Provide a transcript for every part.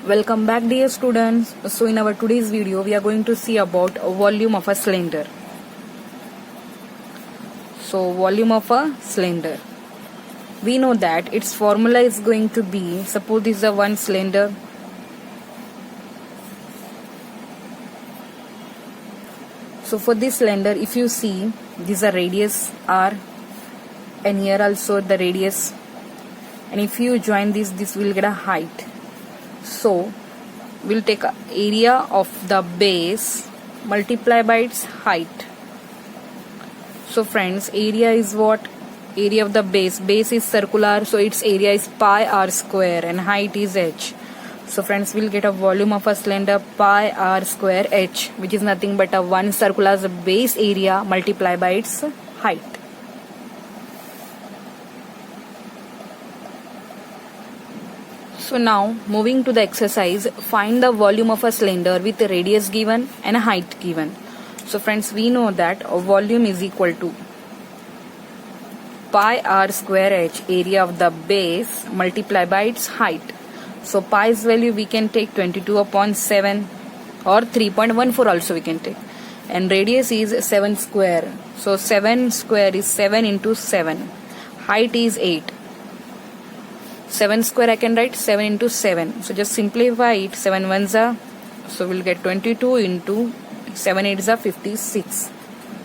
Welcome back, dear students. So in our today's video we are going to see about volume of a cylinder. So volume of a cylinder, we know that its formula is going to be, suppose this is a one cylinder. So for this cylinder, if you see, this is a radius r and here also the radius, and if you join this will get a height. So we'll take area of the base multiply by its height. So friends, area is what? Area of the base. Base is circular, so its area is pi r square and height is h. So friends, we'll get a volume of a cylinder pi r square h, which is nothing but a one circular's base area multiplied by its height. So now moving to the exercise, find the volume of a cylinder with a radius given and a height given. So friends, we know that a volume is equal to pi r square h, area of the base multiplied by its height. So pi's value we can take 22 upon 7 or 3.14 also we can take, and radius is 7 square. So 7 square is 7 into 7. Height is 8. 7 square I can write 7 into 7. So just simplify it. 7 ones are, so we'll get 22 into 7 eights are 56.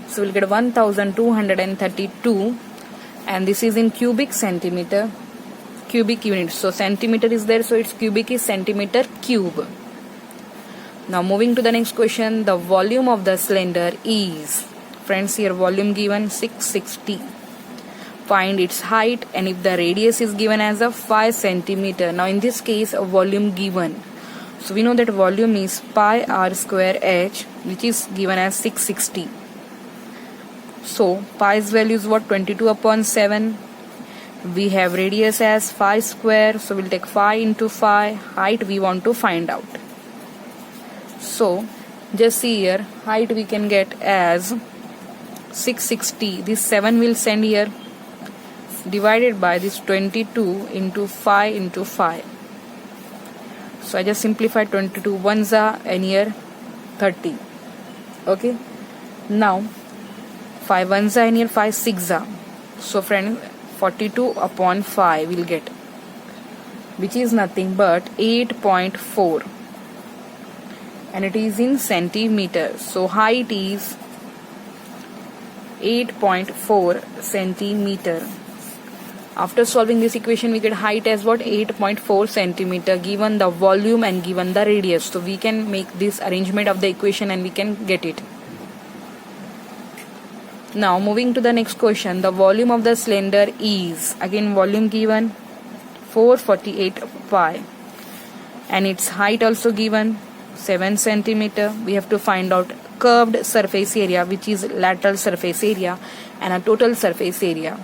So we'll get 1232, and this is in cubic centimeter, cubic units. So centimeter is there, so its cubic is centimeter cube. Now moving to the next question, the volume of the cylinder is, friends, here volume given 660. Find its height, and if the radius is given as a 5 centimeter. Now in this case a volume given, so we know that volume is pi r square h, which is given as 660. So pi's value is what? 22 upon 7. We have radius as 5 square, so we'll take 5 into 5. Height we want to find out. So just see here, height we can get as 660. This 7 will send here, divided by this 22 into 5 into 5. So I just simplify 22 ones are, and here 30. Okay, now 5 ones are, and here 5 6 are. So friend, 42 upon 5 will get, which is nothing but 8.4, and it is in centimeter. So height is 8.4 centimeter. After solving this equation, we get height as what? 8.4 centimeter, given the volume and given the radius. So we can make this arrangement of the equation and we can get it. Now moving to the next question, the volume of the cylinder is, again volume given 448 pi, and its height also given 7 centimeter. We have to find out curved surface area, which is lateral surface area, and a total surface area.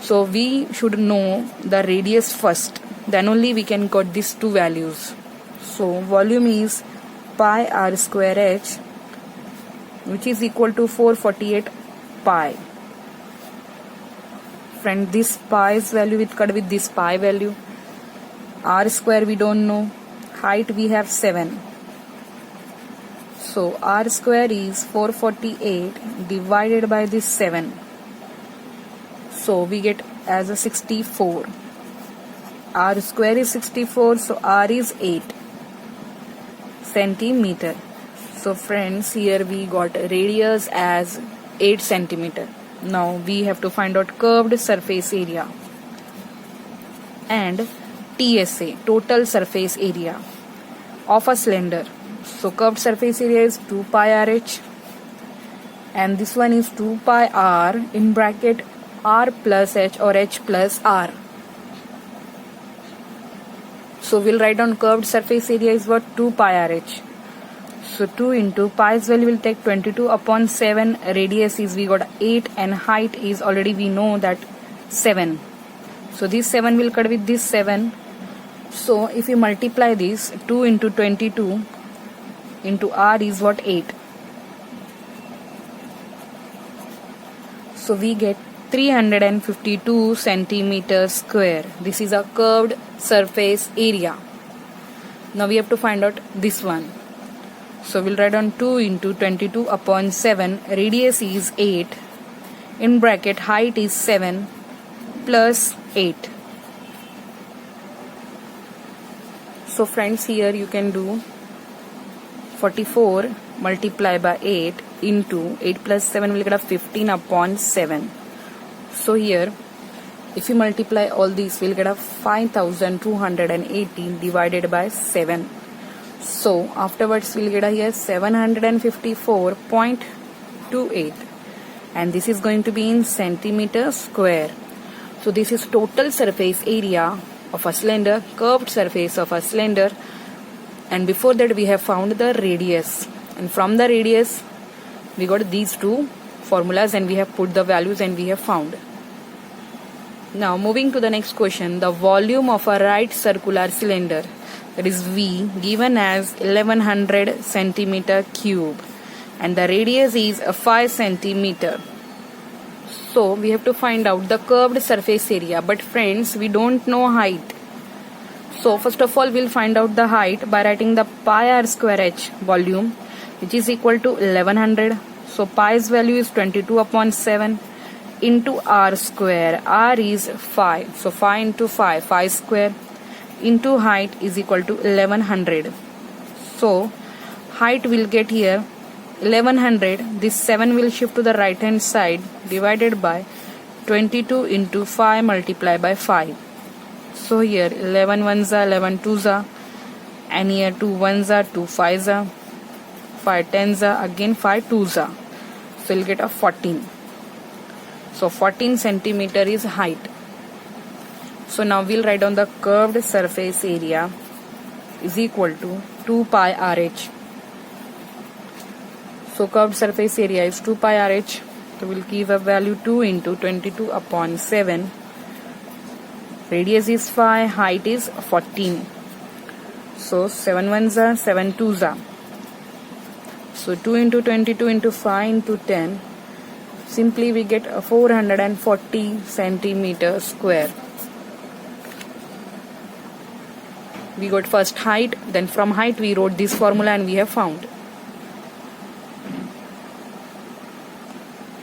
So we should know the radius first, then only we can get these two values. So volume is pi r square h, which is equal to 448 pi. Friend, this pi's value with cut with this pi value. R square we don't know. Height we have 7. So r square is 448 divided by this 7. So we get as a 64. R square is 64, so R is 8 centimeter. So friends, here we got radius as 8 centimeter. Now we have to find out curved surface area and TSA, total surface area of a cylinder. So curved surface area is 2 pi RH, and this one is 2 pi r in bracket r plus h or h plus r. So we'll write down curved surface area is what? 2 pi RH. So 2 into pi's value will take 22 upon 7. Radius is we got 8, and height is already we know that 7. So this 7 will cut with this 7. So if you multiply this, 2 into 22 into r is what? 8. So we get 352 centimeters square. This is a curved surface area. Now we have to find out this one. So we'll write on 2 into 22 upon 7. Radius is 8. In bracket, height is 7 plus 8. So friends, here you can do 44 multiplied by 8 into 8 plus 7 will get a 15 upon 7. So here, if you multiply all these, we'll get a 5218 divided by 7. So afterwards we'll get a here 754.28, and this is going to be in centimeter square. So this is total surface area of a cylinder, curved surface of a cylinder, and before that we have found the radius, and from the radius we got these two formulas and we have put the values and we have found. Now moving to the next question, the volume of a right circular cylinder, that is V, given as 1100 centimeter cube, and the radius is 5 centimeter. So we have to find out the curved surface area, but friends, we don't know height. So first of all we'll find out the height by writing the pi r square h volume, which is equal to 1100. So pi's value is 22 upon 7 into r square. R is 5. So 5 into 5, 5 square, into height is equal to 1100. So height will get here 1100. This 7 will shift to the right hand side, divided by 22 into 5 multiplied by 5. So here 11 ones are 11 twos are, and here 2 ones are 2 fives are, 5 tens are, again 5 twos are. So you'll get a 14. So 14 centimeter is height. So now we'll write down the curved surface area is equal to 2 pi RH. So curved surface area is 2 pi RH. So we'll give a value 2 into 22 upon 7. Radius is 5, height is 14. So 7 ones are 7 twos are. So 2 into 22 into 5 into 10. Simply we get a 440 centimeter square. We got first height, then from height we wrote this formula and we have found.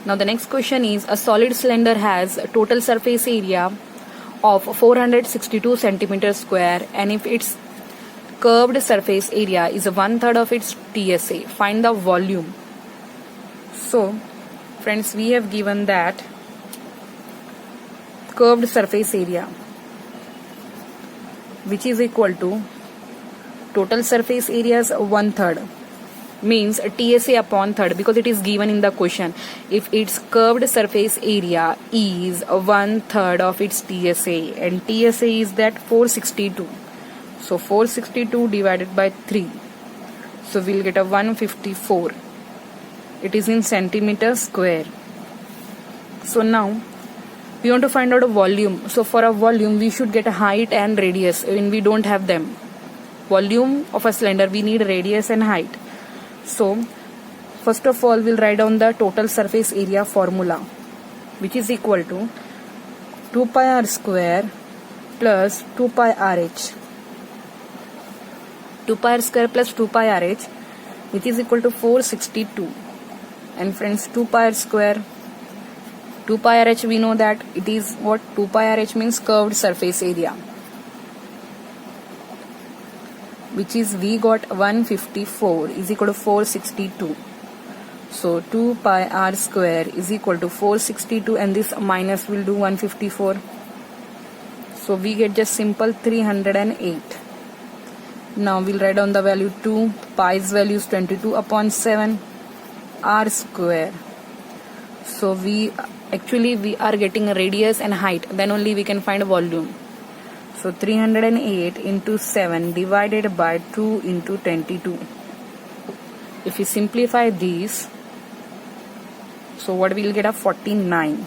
Now the next question is, a solid cylinder has a total surface area of 462 centimeter square, and if its curved surface area is 1/3 of its TSA, find the volume. So friends, we have given that curved surface area, which is equal to total surface area is 1/3, means TSA upon third, because it is given in the question. If its curved surface area is 1/3 of its TSA, and TSA is that 462, so 462 divided by 3, so we'll get a 154. It is in centimeter square. So now we want to find out a volume. So for a volume we should get a height and radius, when we don't have them. Volume of a cylinder, we need radius and height. So first of all we'll write down the total surface area formula, which is equal to 2 pi r square plus 2 pi RH. 2 pi r square plus 2 pi RH, which is equal to 462. And friends, 2 pi r square, 2 pi RH, we know that it is what 2 pi RH means, curved surface area, which is we got 154 is equal to 462. So 2 pi r square is equal to 462, and this minus will do 154. So we get just simple 308. Now we'll write down the value 2. Pi's value is 22 upon 7 r square. So we are getting a radius and height, then only we can find a volume. So 308 into 7 divided by 2 into 22. If we simplify these, so what we'll get a 49.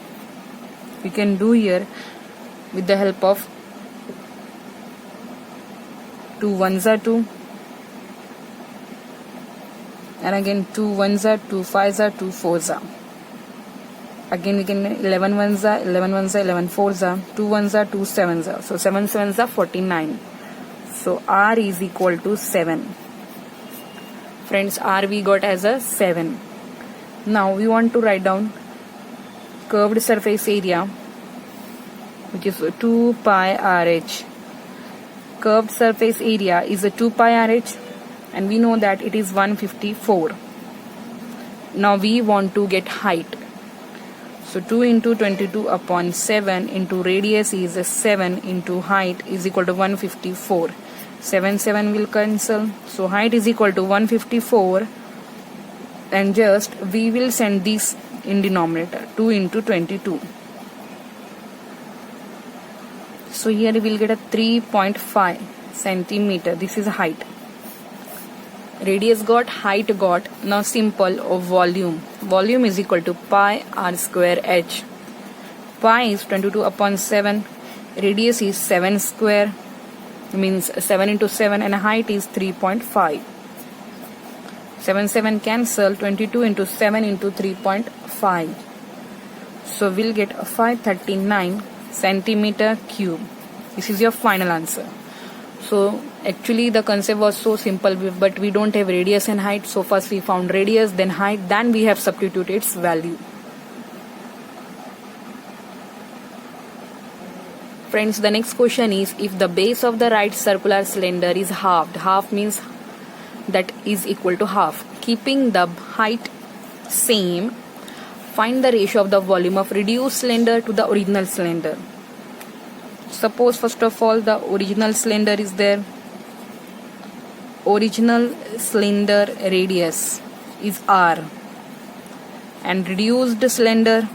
We can do here with the help of 2 ones are 2, and again 2 ones are 2 fives are 2 fours are. Again we can 11 ones are 11 ones are 11 fours are, 2 ones are 2 sevens are. So 7 sevens are 49. So r is equal to 7. Friends, r we got as a 7. Now we want to write down curved surface area, which is 2 pi RH. Curved surface area is a 2 pi RH, and we know that it is 154. Now we want to get height. So 2 into 22 upon 7 into radius is 7 into height is equal to 154. 7 will cancel. So height is equal to 154, and just we will send this in denominator, 2 into 22. So here we will get a 3.5 centimeter. This is height. Radius got, height got. Now simple of volume. Volume is equal to pi r square h. Pi is 22 upon 7. Radius is 7 square. Means 7 into 7, and height is 3.5. 7 cancel. 22 into 7 into 3.5. So we'll get 539 centimeter cube. This is your final answer. So actually the concept was so simple, but we don't have radius and height. So first we found radius, then height, then we have substituted its value. Friends, the next question is, if the base of the right circular cylinder is halved, half means that is equal to half, keeping the height same, find the ratio of the volume of reduced cylinder to the original cylinder. Suppose first of all the original cylinder is there. Original cylinder radius is r, and reduced cylinder,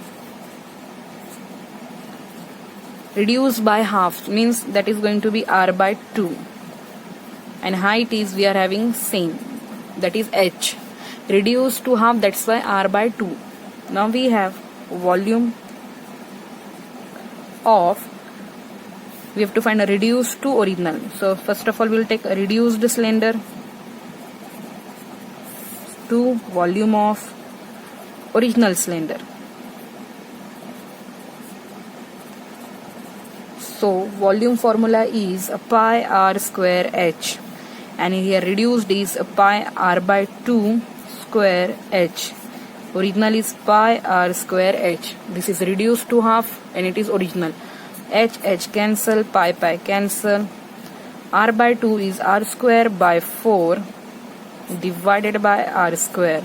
reduced by half means that is going to be r by 2, and height is we are having same, that is h. Reduced to half, that's why r by 2. Now we have volume of, we have to find a reduced to original. So first of all we will take a reduced cylinder to volume of original cylinder. So volume formula is pi r square h, and here reduced is pi r by 2 square h. Original is pi r square h. This is reduced to half, and it is original. H cancel, pi cancel. R by 2 is r square by 4 divided by r square.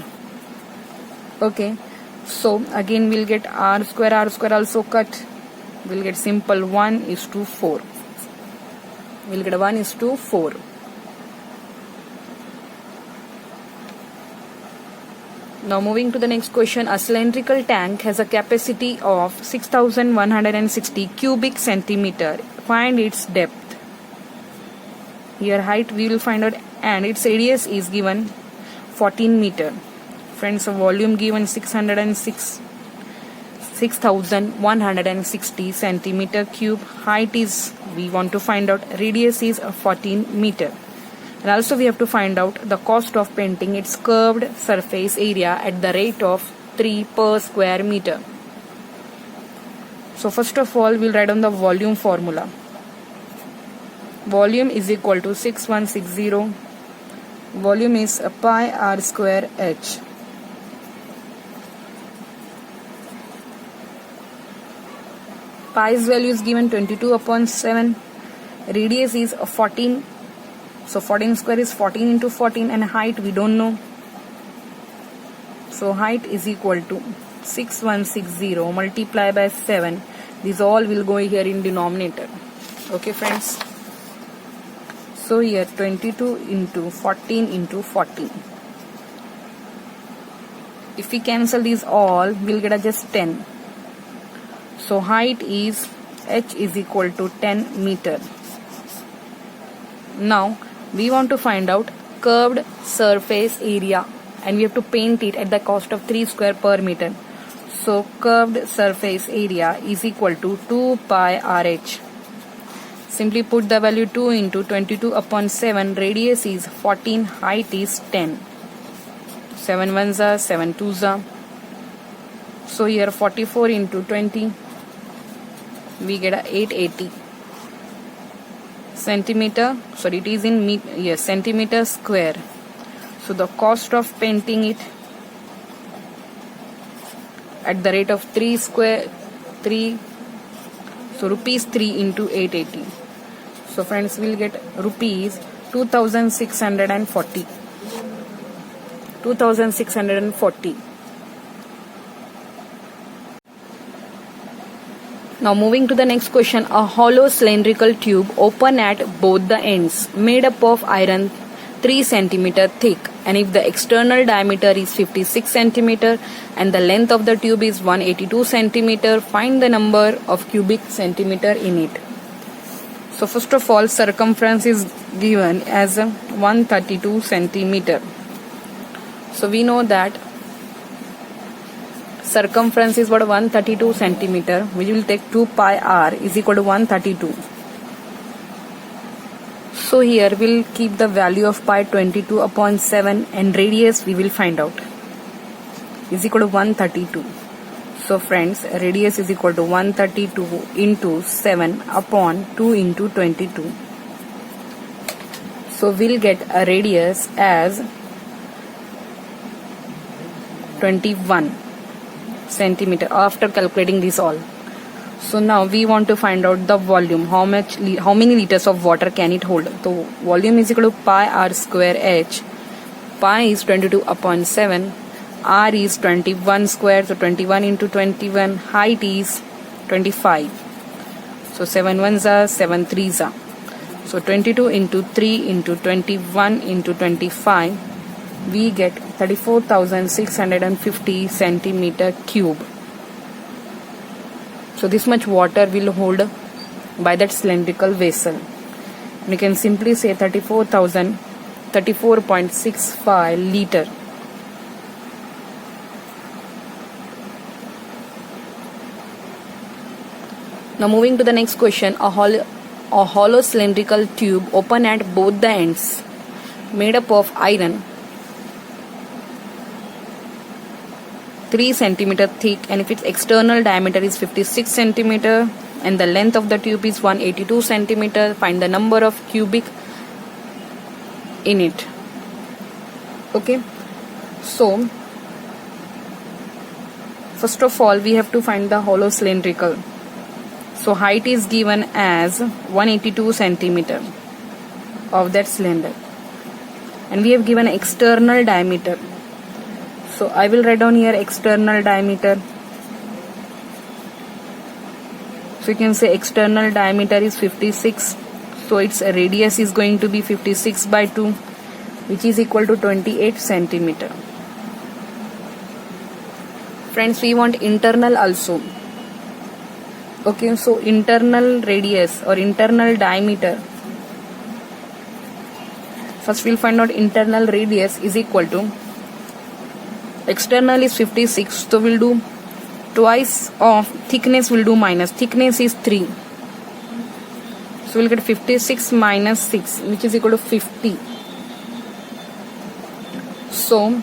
Okay, so again we'll get r square also cut. We'll get simple 1:4. We'll get 1:4. Now moving to the next question. A cylindrical tank has a capacity of 6160 cubic centimeter. Find its depth. Here height we will find out, and its radius is given 14 meter. Friends, volume given 6160 centimeter cube. Height is, we want to find out, radius is 14 meter. And also we have to find out the cost of painting its curved surface area at the rate of 3 per square meter. So first of all we'll write down the volume formula. Volume is equal to 6160. Volume is pi r square h. Pi's value is given 22 upon 7. Radius is 14. So 14 square is 14 into 14, and height we don't know. So height is equal to 6160 multiply by 7. These all will go here in denominator. Okay friends. So here 22 into 14 into 14. If we cancel these all, we'll get just 10. So height is h is equal to 10 meter. Now we want to find out curved surface area, and we have to paint it at the cost of 3 square per meter. So curved surface area is equal to 2 pi RH. Simply put the value 2 into 22 upon 7. Radius is 14, height is 10. 7 ones are 7 twos are. So here 44 into 20, we get a 880 centimeter, sorry, it is in centimeter square. So the cost of painting it at the rate of 3, so rupees 3 into 880. So friends, we'll get rupees 2640. 2640. Now moving to the next question. A hollow cylindrical tube open at both the ends, made up of iron 3 cm thick, and if the external diameter is 56 cm and the length of the tube is 182 cm, find the number of cubic centimeter in it. So first of all, circumference is given as 132 cm. So we know that circumference is about 132 cm. We will take 2 pi r is equal to 132. So here we'll keep the value of pi 22 upon 7 and radius we will find out is equal to 132. So friends, radius is equal to 132 into 7 upon 2 into 22. So we'll get a radius as 21 centimeter after calculating this all. So now we want to find out the volume, how many liters of water can it hold. So volume is equal to pi r square h. Pi is 22 upon 7, r is 21 square, so 21 into 21, height is 25. So 7 ones are 7 threes are. So 22 into 3 into 21 into 25, we get 34,650 centimeter cube. So this much water will hold by that cylindrical vessel. We can simply say 34.65 liter. Now moving to the next question. A hollow cylindrical tube open at both the ends, made up of iron 3 cm thick, and if its external diameter is 56 cm and the length of the tube is 182 cm, find the number of cubic in it. Okay, so first of all we have to find the hollow cylindrical. So height is given as 182 cm of that cylinder, and we have given external diameter. So I will write down here external diameter. So you can say external diameter is 56. So its radius is going to be 56 by 2, which is equal to 28 centimeter. Friends, we want internal also. Okay, so internal radius or internal diameter. First we'll find out internal radius is equal to, external is 56, so we'll do twice of thickness, will do minus. Thickness is 3. So we'll get 56 minus 6, which is equal to 50. So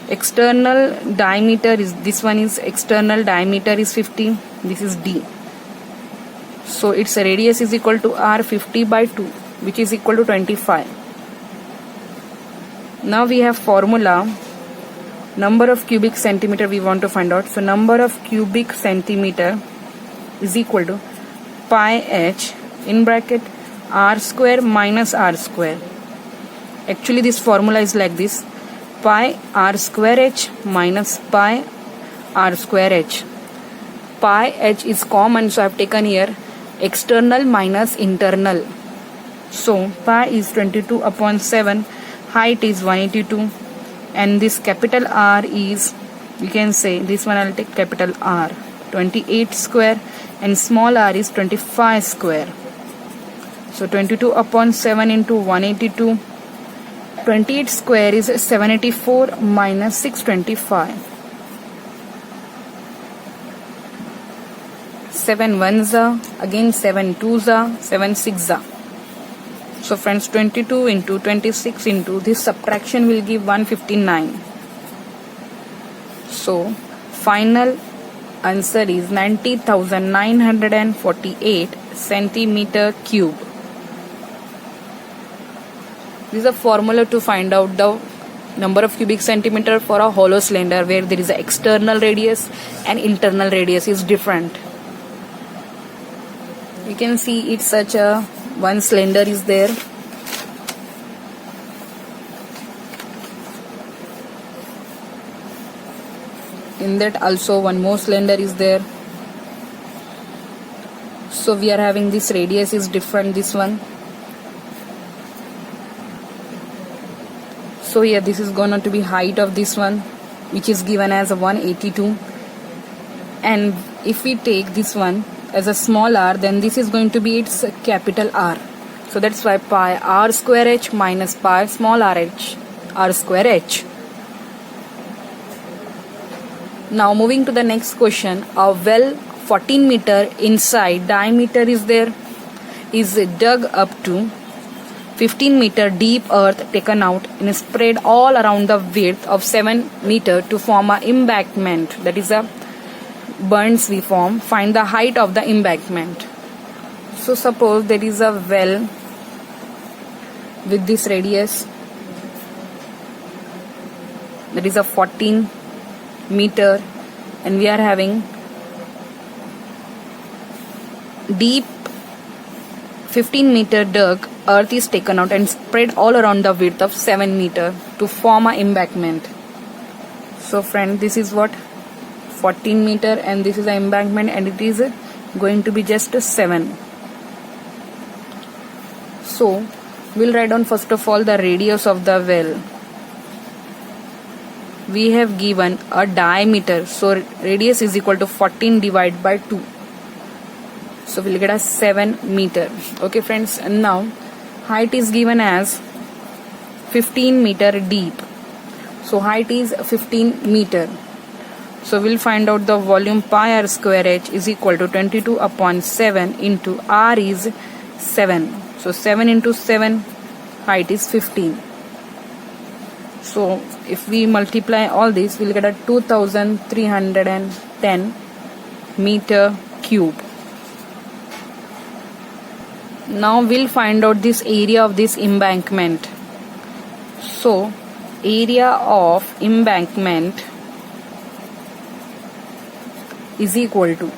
external diameter is, this one is external diameter is 50. This is D. So its radius is equal to R, 50 by 2, which is equal to 25. Now we have formula. Number of cubic centimeter we want to find out. So number of cubic centimeter is equal to pi h in bracket r square minus r square. Actually this formula is like this: pi r square h minus pi r square h. Pi h is common, so I have taken here external minus internal. So pi is 22 upon 7, height is 182. And this capital R is, you can say this one I'll take capital R, 28 square, and small r is 25 square. So 22 upon 7 into 182. 28 square is 784 minus 625. 7 ones are, again 7 twos are, 7 six are. So friends, 22 into 26 into this subtraction will give 159. So final answer is 90,948 centimeter cube. This is a formula to find out the number of cubic centimeter for a hollow cylinder where there is an external radius and internal radius is different. You can see it's such a one cylinder is there. In that also one more cylinder is there. So we are having this radius is different, this one. So here this is going to be height of this one, which is given as a 182. And if we take this one as a small r, then this is going to be its capital R. So that's why pi r square h minus pi small r h, r square h. Now moving to the next question, a well 14 meter inside diameter is there, is dug up to 15 meter deep earth taken out and spread all around the width of 7 meter to form an embankment. That is a burns we form. Find the height of the embankment. So suppose there is a well with this radius, that is a 14 meter, and we are having deep 15 meter dug earth is taken out and spread all around the width of 7 meter to form an embankment. So friend, this is what 14 meter and this is an embankment, and it is going to be just 7. So we'll write down first of all the radius of the well. We have given a diameter, so radius is equal to 14 divided by 2. So we'll get a 7 meter. Okay friends, and now height is given as 15 meter deep. So height is 15 meter. So we'll find out the volume pi r square h is equal to 22 upon 7 into r is 7. So 7 into 7, height is 15. So if we multiply all this, we'll get a 2310 meter cube. Now we'll find out this area of this embankment. So area of embankment is equal to,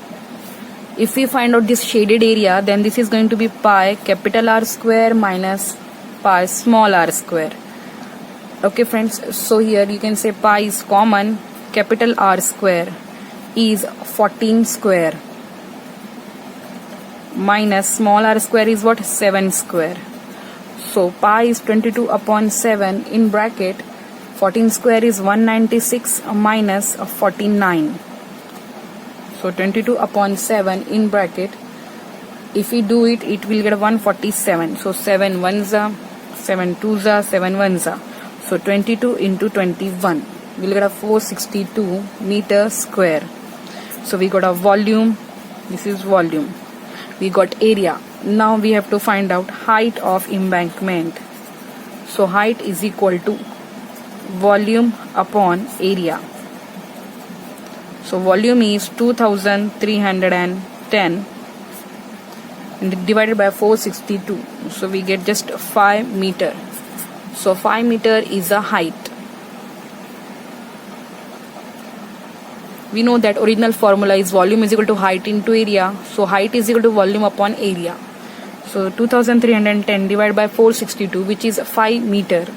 if we find out this shaded area, then this is going to be pi capital R square minus pi small r square. Okay friends, so here you can say pi is common, capital R square is 14 square minus small r square is what, 7 square. So pi is 22 upon 7 in bracket 14 square is 196 minus 49. So 22 upon 7 in bracket, if we do it, it will get 147. So 7 ones are, 7 twos are, 7 ones are. So 22 into 21, we'll get a 462 meter square. So we got a volume, this is volume. We got area. Now we have to find out height of embankment. So height is equal to volume upon area. So volume is 2310 and divided by 462. So we get just 5 meter. So 5 meter is a height. We know that original formula is volume is equal to height into area. So height is equal to volume upon area. So 2310 divided by 462, which is 5 meter.